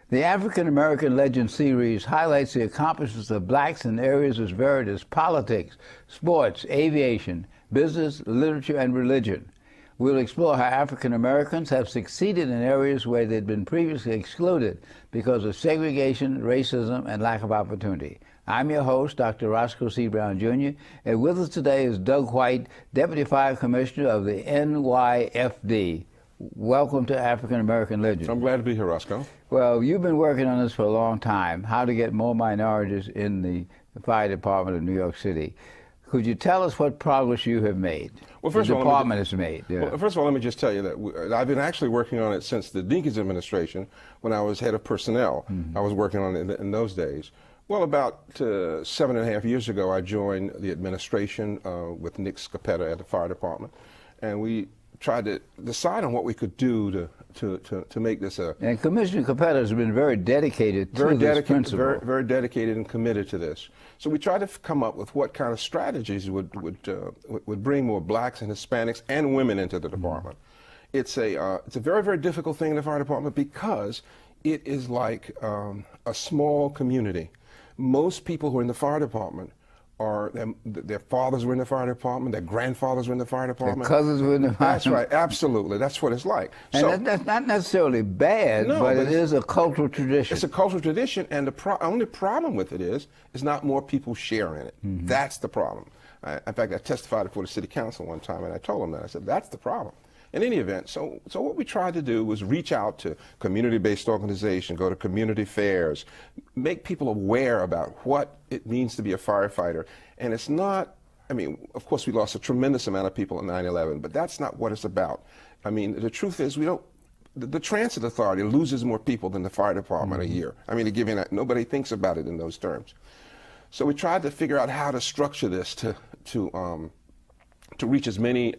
The African American Legend series highlights the accomplishments of blacks in areas as varied as politics, sports, aviation, business, literature, and religion. We'll explore how African Americans have succeeded in areas where they'd been previously excluded because of segregation, racism, and lack of opportunity. I'm your host, Dr. Roscoe C. Brown, Jr., and with us today is Doug White, Deputy Fire Commissioner of the NYFD. Welcome to African American Legends. I'm glad to be here, Roscoe. Well, you've been working on this for a long time, how to get more minorities in the fire department of New York City. Could you tell us what progress you have made? Well, first the of all, department has made. Yeah. Well, first of all, let me just tell you that I've been actually working on it since the Dinkins administration when I was head of personnel. I was working on it in those days. Well, about 7.5 years ago, I joined the administration with Nick Scappetta at the fire department, and we tried to decide on what we could do to make this a... And Commissioner Scappetta has been very dedicated to this principle. Very dedicated and committed to this. So we tried to come up with what kind of strategies would bring more blacks and Hispanics and women into the department. It's a very, very difficult thing in the fire department because it is like a small community. Most people who are in the fire department are, their fathers were in the fire department, their grandfathers were in the fire department. Their cousins were in the fire department. That's right, absolutely. That's what it's like. And so, that's not necessarily bad, no, but it is a cultural tradition. It's a cultural tradition, and the only problem with it is not more people sharing it. That's the problem. In fact, I testified before the city council one time, and I told them that. I said, that's the problem. In any event, so what we tried to do was reach out to community-based organizations, go to community fairs, make people aware about what it means to be a firefighter. And it's not, I mean, of course we lost a tremendous amount of people in 9/11, but that's not what it's about. I mean, the truth is the transit authority loses more people than the fire department a year. I mean, to give you that, nobody thinks about it in those terms. So we tried to figure out how to structure this to reach as many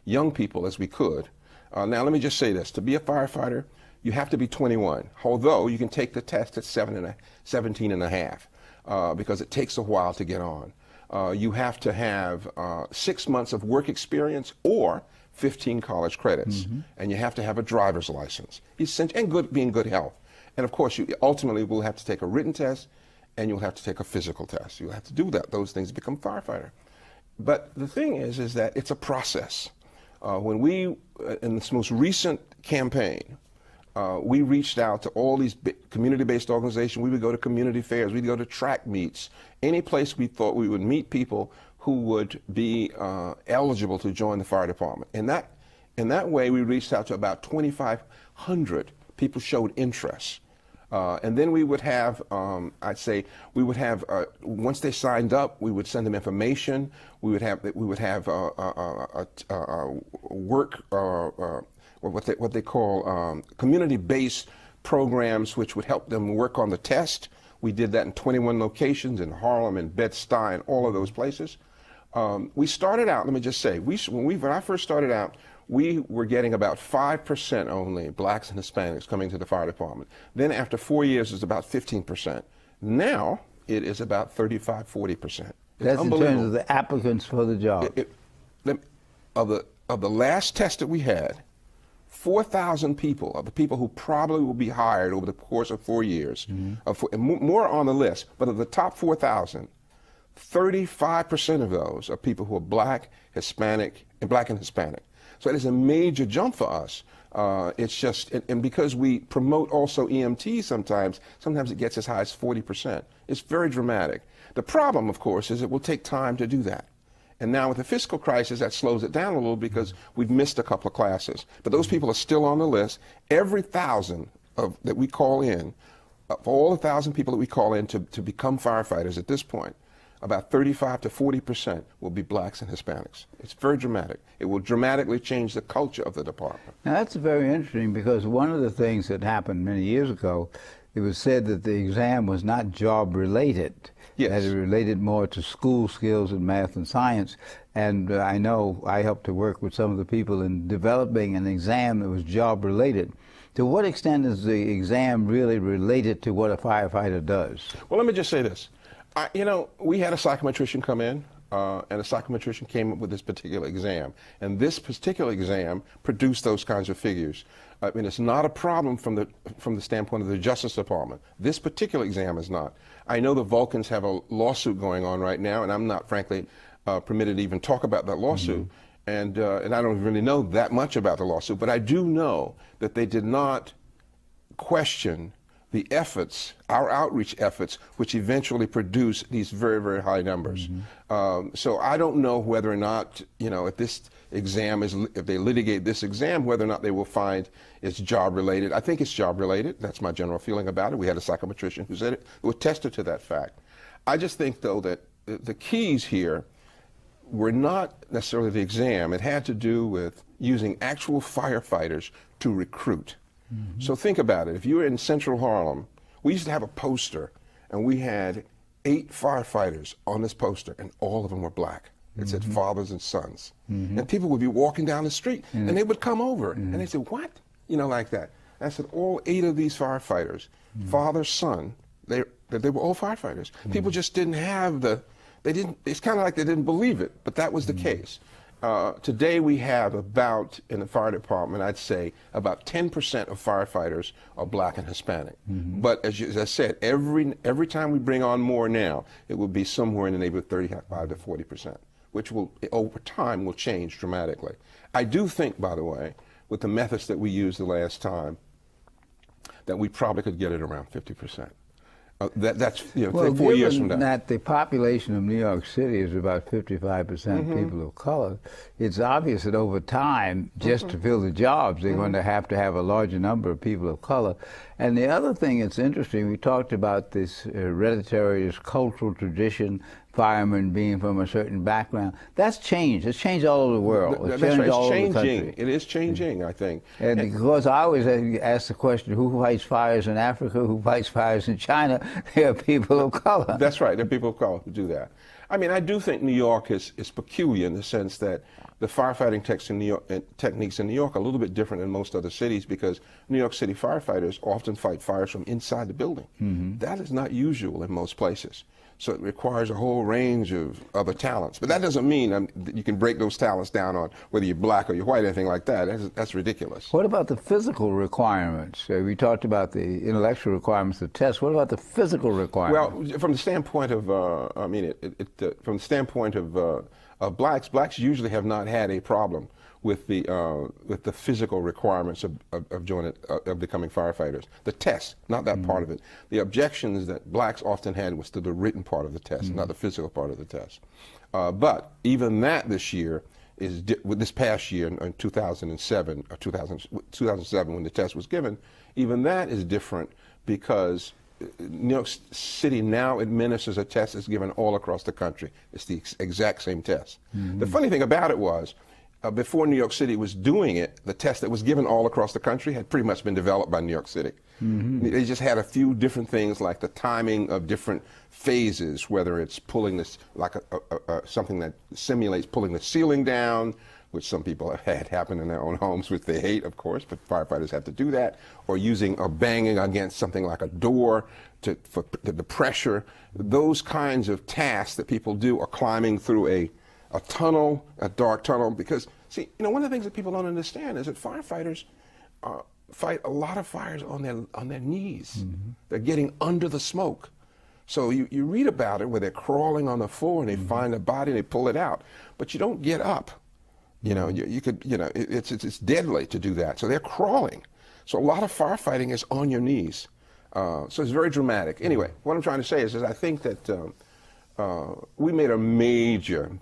young people as we could. Now, let me just say this. To be a firefighter, you have to be 21, although you can take the test at 17 and a half, because it takes a while to get on. You have to have 6 months of work experience or 15 college credits, and you have to have a driver's license, and be in good health. And of course, you ultimately will have to take a written test, and you'll have to take a physical test. You'll have to do those things to become a firefighter. But the thing is that it's a process. When we, in this most recent campaign, we reached out to all these community-based organizations. We would go to community fairs. We'd go to track meets. Any place we thought we would meet people who would be eligible to join the fire department. In that way, we reached out to about 2,500 people showed interest. And then we would have, I'd say, we would have, once they signed up, we would send them information. We would have work, what they call community-based programs, which would help them work on the test. We did that in 21 locations in Harlem and Bed-Stuy and all of those places. We started out, let me just say, when I first started out, we were getting about 5% only blacks and Hispanics coming to the fire department. Then after 4 years, it was about 15%. Now it is about 35, 40%. That's in terms of the applicants for the job. Of the last test that we had, 4,000 people, of the people who probably will be hired over the course of 4 years, more on the list, but of the top 4,000, 35% of those are people who are black, Hispanic, and black and Hispanic. So it is a major jump for us. It's just, and because we promote also EMT sometimes it gets as high as 40%. It's very dramatic. The problem, of course, is it will take time to do that. And now with the fiscal crisis, that slows it down a little because we've missed a couple of classes. But those people are still on the list. Every 1,000 that we call in, of all the 1,000 people that we call in to become firefighters at this point, about 35 to 40% will be blacks and Hispanics. It's very dramatic. It will dramatically change the culture of the department. Now that's very interesting because one of the things that happened many years ago, it was said that the exam was not job related. Yes. That it related more to school skills in math and science. And I know I helped to work with some of the people in developing an exam that was job related. To what extent is the exam really related to what a firefighter does? Well, let me just say this. We had a psychometrician come in and a psychometrician came up with this particular exam. And this particular exam produced those kinds of figures. I mean, it's not a problem from the standpoint of the Justice Department. This particular exam is not. I know the Vulcans have a lawsuit going on right now, and I'm not, frankly, permitted to even talk about that lawsuit. And I don't really know that much about the lawsuit, but I do know that they did not question the efforts, our outreach efforts, which eventually produce these very, very high numbers. So I don't know whether or not, if this exam if they litigate this exam, whether or not they will find it's job related. I think it's job related. That's my general feeling about it. We had a psychometrician who said it, who attested to that fact. I just think, though, that the keys here were not necessarily the exam. It had to do with using actual firefighters to recruit. So think about it. If you were in Central Harlem, we used to have a poster, and we had 8 firefighters on this poster, and all of them were black. It said fathers and sons. And people would be walking down the street, and they would come over, and they said, what? Like that. I said, all 8 of these firefighters, father, son, they were all firefighters. People just didn't have it's kind of like they didn't believe it, but that was the case. Today we have about, in the fire department, I'd say about 10% of firefighters are black and Hispanic. But as I said, every time we bring on more now, it will be somewhere in the neighborhood of 35 to 40%, which will, over time, will change dramatically. I do think, by the way, with the methods that we used the last time, that we probably could get it around 50%. That's 4 years from now. Given that the population of New York City is about 55% people of color, it's obvious that over time, just to fill the jobs, they're going to have a larger number of people of color. And the other thing that's interesting, we talked about this hereditary, this cultural tradition, firemen being from a certain background. That's changed. It's changed all over the world. It's changed all over the country. It is changing, I think. And because I always ask the question, who fights fires in Africa, who fights fires in China? There are people of color. That's right. There are people of color who do that. I mean, I do think New York is peculiar in the sense that the firefighting techniques in New York are a little bit different than most other cities, because New York City firefighters often fight fires from inside the building. That is not usual in most places. So it requires a whole range of other talents. But that doesn't mean that you can break those talents down on whether you're black or you're white, anything like that. That's ridiculous. What about the physical requirements? We talked about the intellectual requirements of tests. What about the physical requirements? Well, from the standpoint of, from the standpoint of blacks usually have not had a problem with the physical requirements of becoming firefighters. The test, not that part of it. The objections that blacks often had was to the written part of the test, not the physical part of the test. But even that this year this past year in 2007 or 2007 when the test was given, even that is different because New York City now administers a test that's given all across the country. It's the exact same test. The funny thing about it was, before New York City was doing it, the test that was given all across the country had pretty much been developed by New York City. They just had a few different things, like the timing of different phases, whether it's pulling this, like something that simulates pulling the ceiling down, which some people have had happen in their own homes, which they hate, of course, but firefighters have to do that, or using or banging against something like a door for the pressure. Those kinds of tasks that people do, are climbing through a tunnel, a dark tunnel, because, see, one of the things that people don't understand is that firefighters fight a lot of fires on their knees. They're getting under the smoke. So you read about it where they're crawling on the floor and they find a body and they pull it out, but you don't get up. It's deadly to do that. So they're crawling. So a lot of firefighting is on your knees. So it's very dramatic. Anyway, what I'm trying to say is I think that we made a major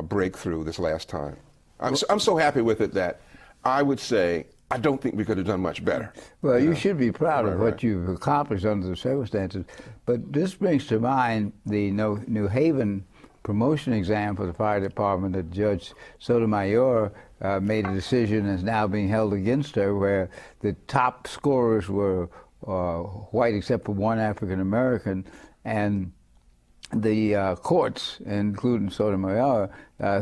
breakthrough this last time. I'm so happy with it that I would say I don't think we could have done much better. Well, you should be proud of what you've accomplished under the circumstances. But this brings to mind the New Haven promotion exam for the fire department that Judge Sotomayor made a decision and is now being held against her, where the top scorers were white except for one African American, and the courts, including Sotomayor,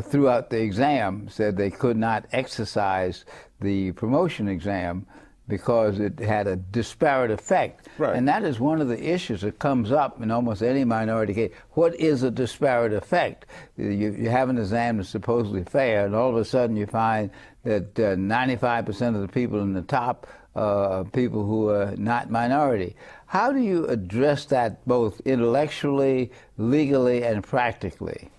throughout the exam said they could not exercise the promotion exam because it had a disparate effect. Right. And that is one of the issues that comes up in almost any minority case. What is a disparate effect? You have an exam that's supposedly fair, and all of a sudden you find that 95% of the people in the top are people who are not minority. How do you address that both intellectually, legally, and practically?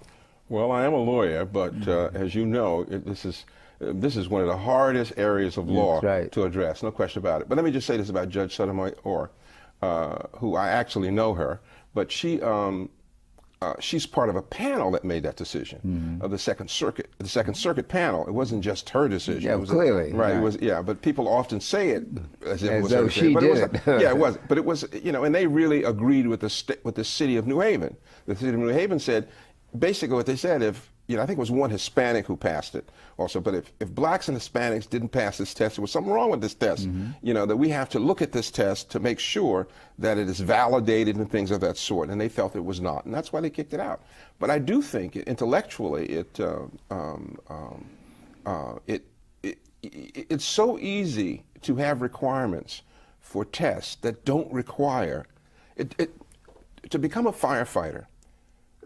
Well, I am a lawyer, but as you know, this is one of the hardest areas of law to address, no question about it. But let me just say this about Judge Sotomayor, who I actually know her, but she's part of a panel that made that decision of the Second Circuit. The Second Circuit panel. It wasn't just her decision. Yeah, it was clearly. Right. It was. Yeah, but people often say it as if it was though her she decision. did it. Yeah, it wasn't. But it was. You know, and they really agreed with the city of New Haven. The city of New Haven said, basically what they said, if, you know, I think it was one Hispanic who passed it also, but if blacks and Hispanics didn't pass this test, there was something wrong with this test. You know, that we have to look at this test to make sure that it is validated and things of that sort, and they felt it was not, and that's why they kicked it out. But I do think intellectually it's so easy to have requirements for tests that don't require to become a firefighter.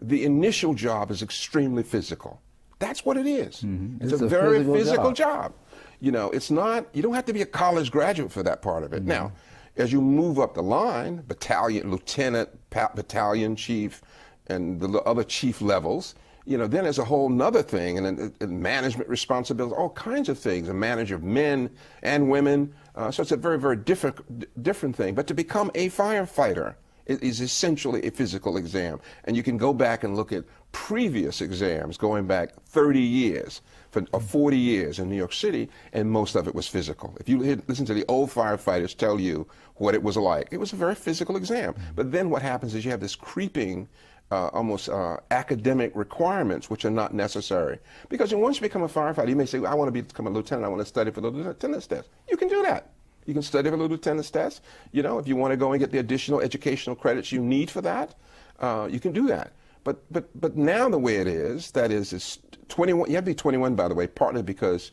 The initial job is extremely physical. That's what it is. It's a very physical job. You know, it's not, you don't have to be a college graduate for that part of it. Now, as you move up the line, battalion, lieutenant, battalion chief, and the other chief levels, you know, then there's a whole nother thing, and management responsibilities, all kinds of things, a manager of men and women. So it's a very, very different thing. But to become a firefighter, it is essentially a physical exam. And you can go back and look at previous exams going back 30 years or 40 years in New York City, and most of it was physical. If you listen to the old firefighters tell you what it was like, it was a very physical exam. But then what happens is you have this creeping, almost academic requirements which are not necessary. Because once you become a firefighter, you may say, well, I want to become a lieutenant, I want to study for the lieutenant's test. You can do that. You can study for the lieutenant's test. You know, if you want to go and get the additional educational credits you need for that, you can do that. But now the way it is, that is 21. You have to be 21, by the way, partly because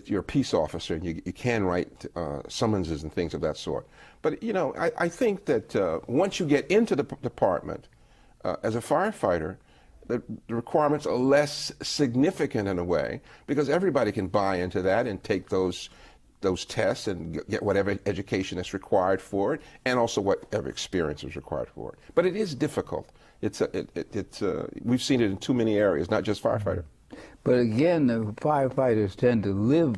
you're a peace officer and you can write summonses and things of that sort. But you know, I think that once you get into the department as a firefighter, the requirements are less significant in a way, because everybody can buy into that and take those tests and get whatever education is required for it, and also whatever experience is required for it. But it is difficult. We've seen it in too many areas, not just firefighter. But again, the firefighters tend to live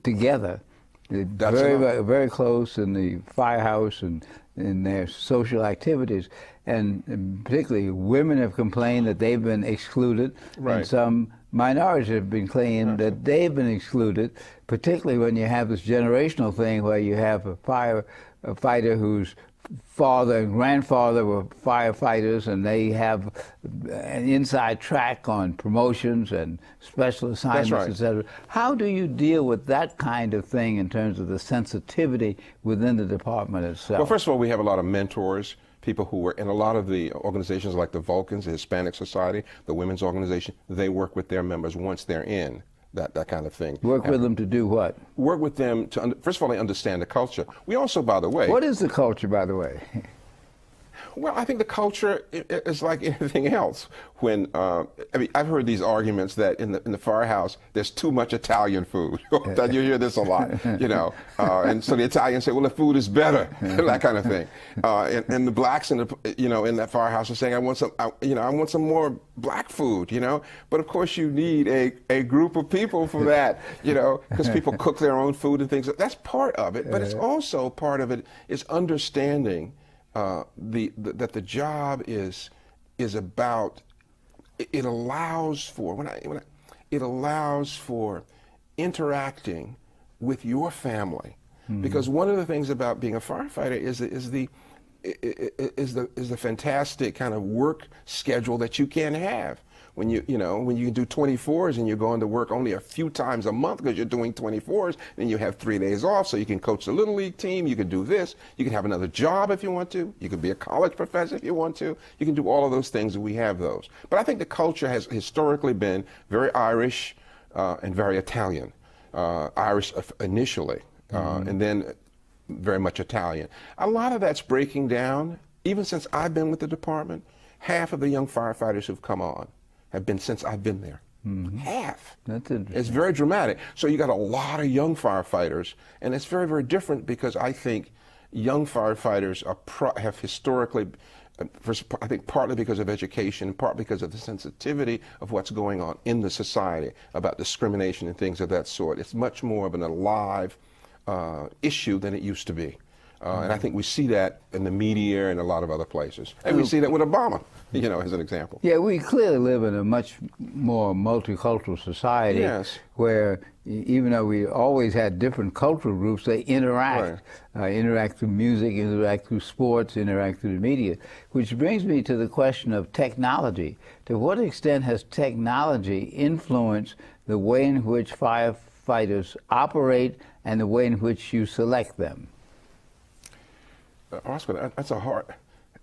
together. They're very close in the firehouse and in their social activities. And particularly women have complained that they've been excluded, and some minorities have been claiming that they've been excluded, particularly when you have this generational thing where you have a firefighter whose father and grandfather were firefighters, and they have an inside track on promotions and special assignments, etc. How do you deal with that kind of thing in terms of the sensitivity within the department itself? Well, first of all, we have a lot of mentors, people who were in a lot of the organizations like the Vulcans, the Hispanic Society, the Women's Organization. They work with their members once they're in. That kind of thing. Work with them to do what? Work with them to, first of all, they understand the culture. We also, by the way... What is the culture, by the way? Well, I think the culture is like anything else. When I mean, I've heard these arguments that in the firehouse there's too much Italian food. You hear this a lot, you know. And so the Italians say, "Well, the food is better," that kind of thing. And the blacks in that firehouse are saying, "I want some more black food," you know. But of course, you need a group of people for that, you know, because people cook their own food and things. That's part of it, but it's also part of it is understanding. That the job is about, it allows for it allows for interacting with your family, because one of the things about being a firefighter is the fantastic kind of work schedule that you can have. When you can do 24s and you're going to work only a few times a month because you're doing 24s, then you have 3 days off, so you can coach the Little League team, you can do this, you can have another job if you want to, you can be a college professor if you want to, you can do all of those things, and we have those. But I think the culture has historically been very Irish and very Italian. Irish initially, and then very much Italian. A lot of that's breaking down. Even since I've been with the department, half of the young firefighters who've come on have been since I've been there. Half. That's interesting. It's very dramatic. So you got a lot of young firefighters, and it's very, very different because I think young firefighters have historically, I think partly because of education, partly because of the sensitivity of what's going on in the society about discrimination and things of that sort. It's much more of an alive issue than it used to be. And I think we see that in the media and a lot of other places. And we see that with Obama, you know, as an example. Yeah, we clearly live in a much more multicultural society. Yes. Where even though we always had different cultural groups, they interact. Interact through music, interact through sports, interact through the media. Which brings me to the question of technology. To what extent has technology influenced the way in which firefighters operate and the way in which you select them? Roscoe, that's a hard.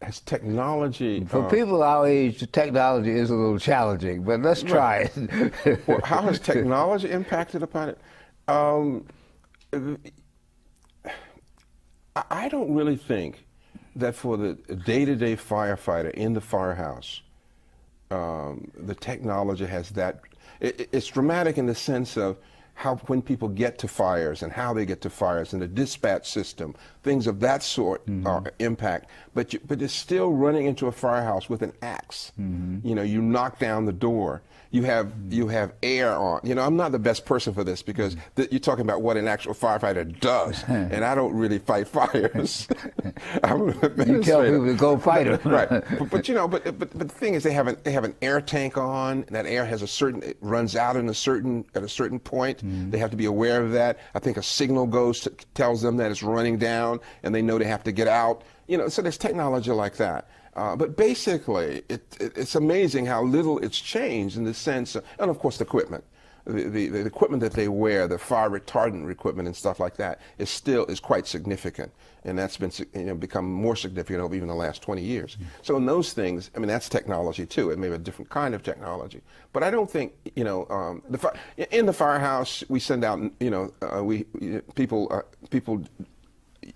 Has technology for people our age, technology is a little challenging, but let's try it. Well, how has technology impacted upon it? I don't really think that for the day-to-day firefighter in the firehouse, the technology has that. It's dramatic in the sense of how when people get to fires and how they get to fires and the dispatch system, things of that sort impact. But it's still running into a firehouse with an axe. You know, you knock down the door. You have air on. You know, I'm not the best person for this because you're talking about what an actual firefighter does, and I don't really fight fires. You tell people to go fight it, right? But you know, but the thing is, they have an air tank on. And that air has it runs out at a certain point. They have to be aware of that. I think a signal tells them that it's running down, and they know they have to get out. You know, so there's technology like that. But basically, it's amazing how little it's changed in the sense, and of course the equipment. The equipment that they wear, the fire retardant equipment and stuff like that, is quite significant, and that's been become more significant over even the last 20 years. So in those things, I mean, that's technology too. It may be a different kind of technology, but I don't think in the firehouse we send out people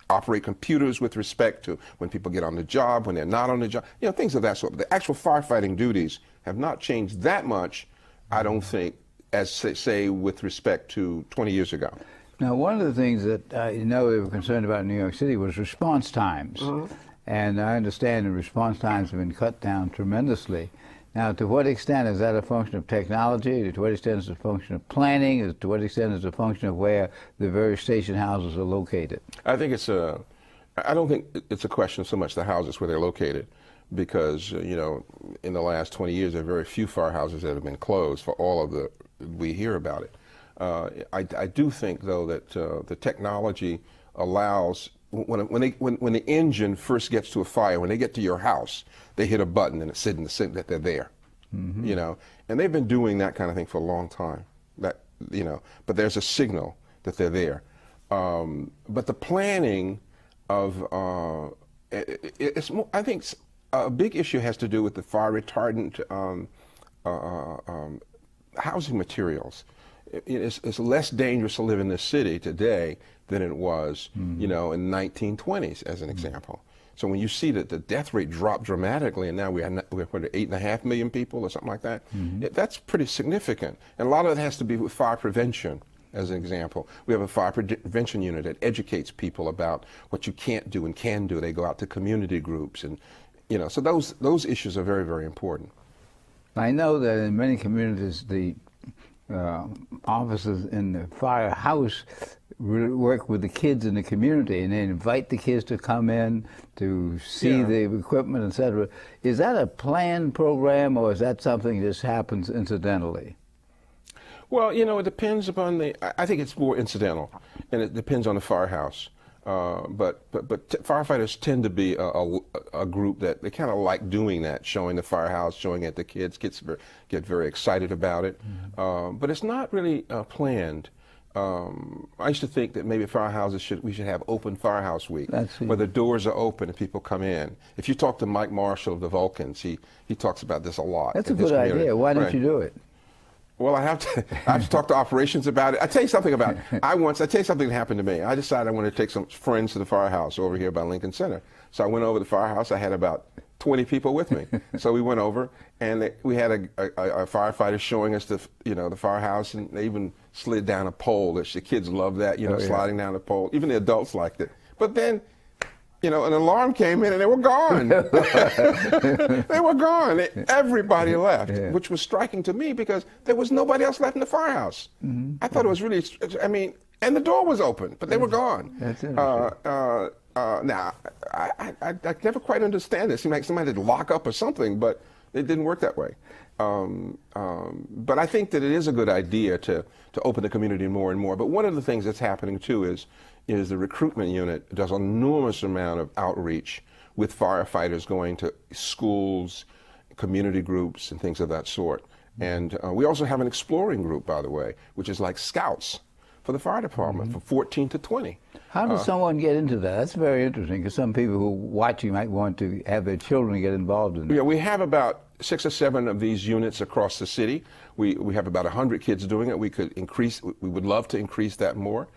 operate computers with respect to when people get on the job, when they're not on the job, you know, things of that sort. But the actual firefighting duties have not changed that much, I don't think, as say with respect to 20 years ago. Now, one of the things that we were concerned about in New York City was response times. And I understand the response times have been cut down tremendously. Now, to what extent is that a function of technology? To what extent is it a function of planning? To what extent is it a function of where the various station houses are located? I think I don't think it's a question of so much the houses where they're located, because in the last 20 years there are very few firehouses that have been closed for all of we hear about it. I do think though that the technology allows when the engine first gets to a fire, when they get to your house, they hit a button and it's sitting that they're there. And they've been doing that kind of thing for a long time. But there's a signal that they're there. But the planning of it's more, I think a big issue has to do with the fire retardant housing materials. It's less dangerous to live in this city today than it was, in the 1920s, as an example. So when you see that the death rate dropped dramatically, and now we're 8.5 million people or something like that, that's pretty significant. And a lot of it has to be with fire prevention, as an example. We have a fire prevention unit that educates people about what you can't do and can do. They go out to community groups, and so those issues are very, very important. I know that in many communities, the officers in the firehouse work with the kids in the community, and they invite the kids to come in to see the equipment, etc. Is that a planned program, or is that something that just happens incidentally? Well, it depends upon I think it's more incidental, and it depends on the firehouse. But firefighters tend to be a group that they kind of like doing that, showing the firehouse, showing it to kids. Kids get very excited about it. But it's not really planned. I used to think that maybe firehouses we should have open firehouse week, where the doors are open and people come in. If you talk to Mike Marshall of the Vulcans, he talks about this a lot. That's a good idea. Why don't you do it? Well, I have to talk to operations about it. I tell you something about it. I tell you something that happened to me. I decided I wanted to take some friends to the firehouse over here by Lincoln Center. So I went over to the firehouse. I had about 20 people with me. So we went over, and we had a firefighter showing us the firehouse, and they even slid down a pole. The kids love that, sliding down the pole. Even the adults liked it. But then, an alarm came in and they were gone. They were gone. Everybody left, which was striking to me because there was nobody else left in the firehouse. Mm-hmm. I thought it was really, and the door was open, but they were gone. That's interesting. Now, I never quite understand it. It seemed like somebody had to lock up or something, but it didn't work that way. But I think that it is a good idea to open the community more and more. But one of the things that's happening too is the recruitment unit does an enormous amount of outreach with firefighters going to schools, community groups, and things of that sort. And we also have an exploring group, by the way, which is like scouts for the fire department, from 14 to 20. How does someone get into that? That's very interesting, because some people who watch you might want to have their children get involved in it. Yeah, we have about 6 or 7 of these units across the city. We have about 100 kids doing it. We would love to increase that more.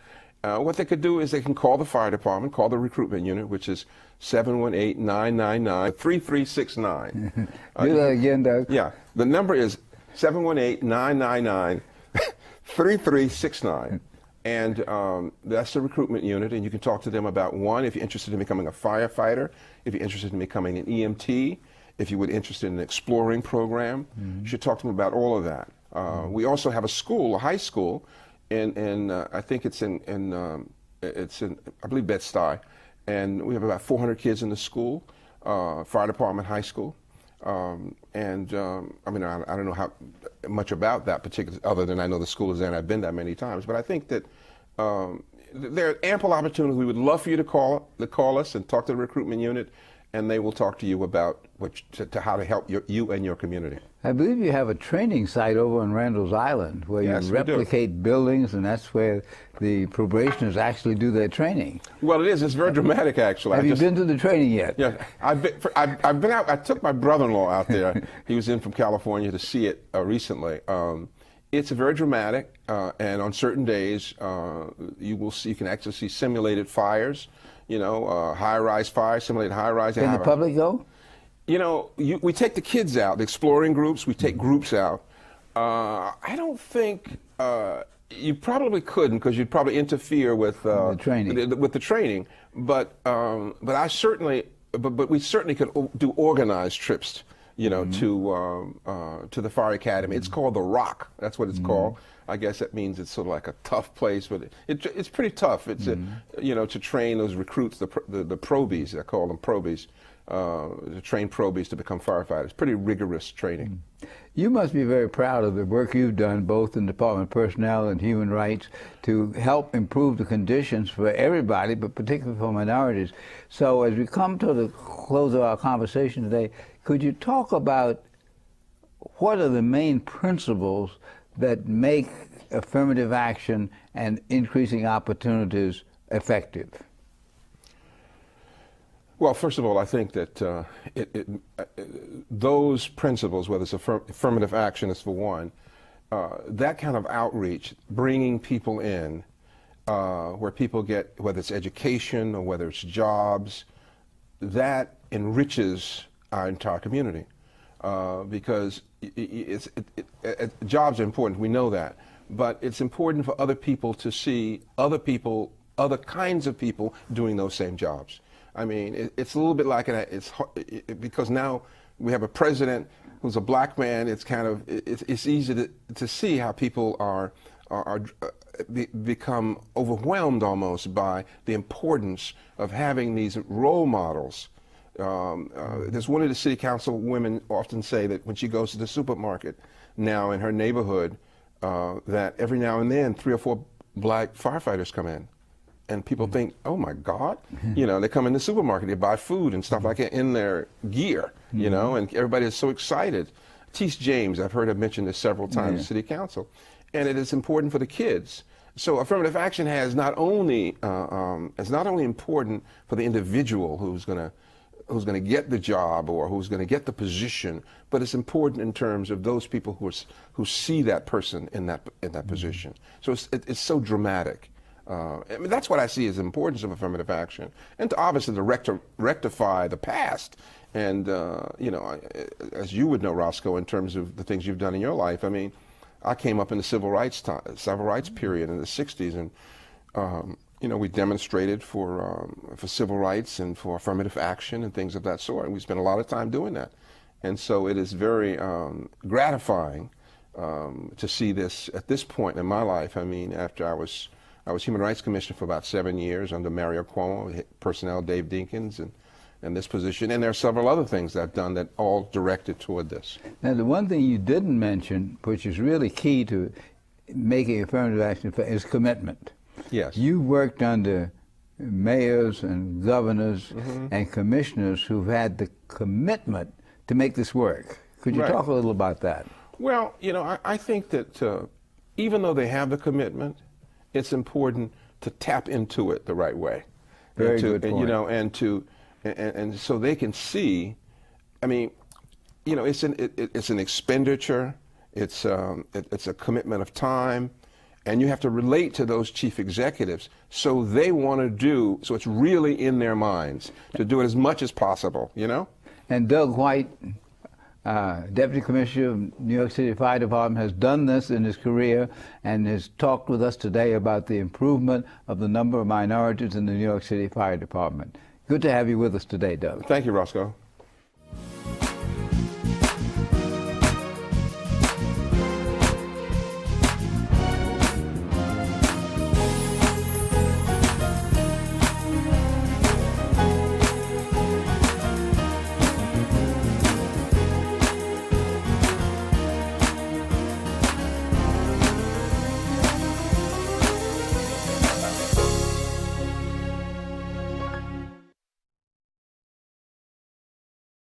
What they could do is they can call the fire department, call the recruitment unit, which is 718-999-3369. Do that again, Doug. Yeah, the number is 718-999-3369. And that's the recruitment unit, and you can talk to them about, one, if you're interested in becoming a firefighter, if you're interested in becoming an EMT, if you would interested in an exploring program. You should talk to them about all of that. We also have a school, a high school, and I think it's in I believe Bed-Stuy, and we have about 400 kids in the school, fire department, high school. I don't know how much about that particular, other than I know the school is there and I've been there many times. But I think that there are ample opportunities. We would love for you to call us and talk to the recruitment unit, and they will talk to you about how to help you and your community. I believe you have a training site over on Randall's Island where you replicate buildings, and that's where the probationers actually do their training. Well, it is. It's very dramatic, actually. Have you been to the training yet? Yeah, I've been out. I took my brother-in-law out there. He was in from California to see it recently. It's very dramatic, and on certain days, you can actually see simulated fires. High-rise fires, simulated high-rise. Can the public go? We take the kids out, the exploring groups. We take groups out. I don't think you probably couldn't, because you'd probably interfere with the training. But we certainly could do organized trips. To the fire academy. It's called the Rock. That's what it's called. I guess that means it's sort of like a tough place, but it's pretty tough. It's to train those recruits, the probies. I call them probies. To train probies to become firefighters. Pretty rigorous training. You must be very proud of the work you've done, both in Department of Personnel and Human Rights, to help improve the conditions for everybody, but particularly for minorities. So as we come to the close of our conversation today, could you talk about what are the main principles that make affirmative action and increasing opportunities effective? Well, first of all, I think that those principles, whether it's affirmative action is for one, that kind of outreach, bringing people in, where people get, whether it's education or whether it's jobs, that enriches our entire community, because jobs are important. We know that, but it's important for other people to see other kinds of people doing those same jobs. I mean, it's a little bit like because now we have a president who's a black man. It's kind of it's easy to see how people become overwhelmed almost by the importance of having these role models. There's one of the city council women often say that when she goes to the supermarket now in her neighborhood, that every now and then 3 or 4 black firefighters come in. And people think, oh my God, they come in the supermarket, they buy food and stuff like that in their gear, and everybody is so excited. Teese James, I've heard her mention this several times in City Council, and it is important for the kids. So affirmative action is not only important for the individual who's going to who's going to get the job or who's going to get the position, but it's important in terms of those people who see that person in that position. So it's so dramatic. I mean, that's what I see as the importance of affirmative action, and to obviously to rectify the past. And you know, as you would know, Roscoe, in terms of the things you've done in your life, I mean, I came up in the civil rights period in the '60s, and you know, we demonstrated for civil rights and for affirmative action and things of that sort. And we spent a lot of time doing that. And so it is very gratifying to see this at this point in my life. I mean, after I was Human Rights Commissioner for about 7 years under Mario Cuomo, personnel Dave Dinkins, and this position. And there are several other things I've done that all directed toward this. Now, the one thing you didn't mention, which is really key to making affirmative action, is commitment. Yes. You worked under mayors and governors and commissioners who've had the commitment to make this work. Could you talk a little about that? Well, you know, I think that even though they have the commitment, it's important to tap into it the right way. Very good point. You know, and so they can see. I mean, you know, it's an expenditure. It's a commitment of time. And you have to relate to those chief executives, so they want to do, so it's really in their minds to do it as much as possible, you know? And Doug White, Deputy Commissioner of New York City Fire Department, has done this in his career and has talked with us today about the improvement of the number of minorities in the New York City Fire Department. Good to have you with us today, Doug. Thank you, Roscoe.